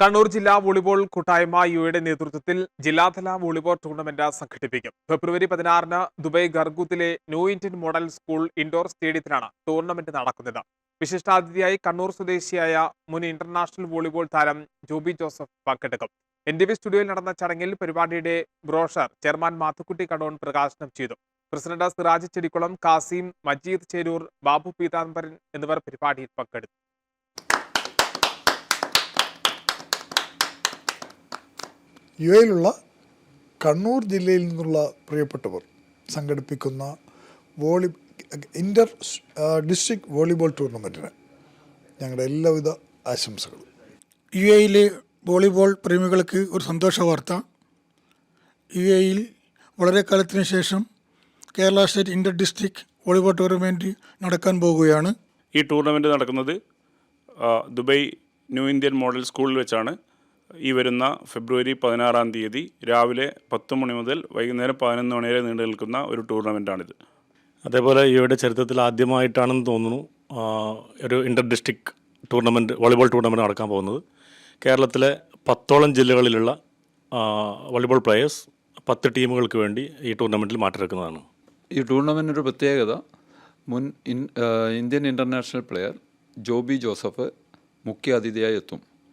കണ്ണൂർ ജില്ലാ വോളിബോൾ കൂട്ടായ്മ യുടെ നേതൃത്വത്തിൽ ജില്ലാതല വോളിബോൾ ടൂർണമെന്റ് സംഘടിപ്പിക്കും. ഫെബ്രുവരി 16-ന് ദുബായ് ഖർഗൂത്തിലെ New Indian Model School indoor സ്റ്റേഡിയത്തിലാണ് ടൂർണമെന്റ് നടക്കുന്നത്. വിശിഷ്ടാതിഥിയായി കണ്ണൂർ സ്വദേശിയായ മുൻ ഇന്റർനാഷണൽ വോളിബോൾ താരം ജോബി ജോസഫ് പങ്കെടുക്കും. NTV സ്റ്റുഡിയോയിൽ നടന്ന ചടങ്ങിൽ പരിപാടിയുടെ ബ്രോഷർ ചെയർമാൻ മാത്തുക്കുട്ടി കടോൺ പ്രകാശനം ചെയ്തു. പ്രസിഡന്റ് സിറാജ് ചെടിക്കുളം, കാസിം, മജീദ് ചേരൂർ, ബാബു പീതാംബരൻ എന്നിവർ പരിപാടിയിൽ പങ്കെടുത്തു. യുഎയിലുള്ള കണ്ണൂർ ജില്ലയിൽ നിന്നുള്ള പ്രിയപ്പെട്ടവർ സംഘടിപ്പിക്കുന്ന ഇന്റർ ഡിസ്ട്രിക്ട് വോളിബോൾ ടൂർണമെൻറ്റിന് ഞങ്ങളുടെ എല്ലാവിധ ആശംസകളും. യുഎയിലെ വോളിബോൾ പ്രേമികൾക്ക് ഒരു സന്തോഷ വാർത്ത. യുഎയിൽ വളരെ കാലത്തിന് ശേഷം Kerala state Inter district volleyball tournament നടക്കാൻ പോകുകയാണ്. ഈ ടൂർണമെൻറ്റ് നടക്കുന്നത് ദുബായ് ന്യൂ ഇന്ത്യൻ മോഡൽ സ്കൂളിൽ വെച്ചാണ്. ഈ വരുന്ന ഫെബ്രുവരി 16-ാം തീയതി രാവിലെ 10 മണി മുതൽ വൈകുന്നേരം 11 മണി വരെ നീണ്ടു നിൽക്കുന്ന ഒരു ടൂർണമെൻറ്റാണിത്. അതേപോലെ ഇവയുടെ ചരിത്രത്തിൽ ആദ്യമായിട്ടാണെന്ന് തോന്നുന്നു ഒരു ഇൻ്റർ ഡിസ്ട്രിക്ട് ടൂർണമെൻറ്റ് വോളിബോൾ ടൂർണമെൻറ്റ് നടക്കാൻ പോകുന്നത്. കേരളത്തിലെ 10ഓളം ജില്ലകളിലുള്ള വോളിബോൾ പ്ലെയേഴ്സ് 10 ടീമുകൾക്ക് വേണ്ടി ഈ ടൂർണമെൻറ്റിൽ മാറ്റിവെക്കുന്നതാണ്. ഈ ടൂർണമെൻറ്റിൻ്റെ പ്രത്യേകത മുൻ Indian international player Joby Joseph മുഖ്യ അതിഥിയായി എത്തും.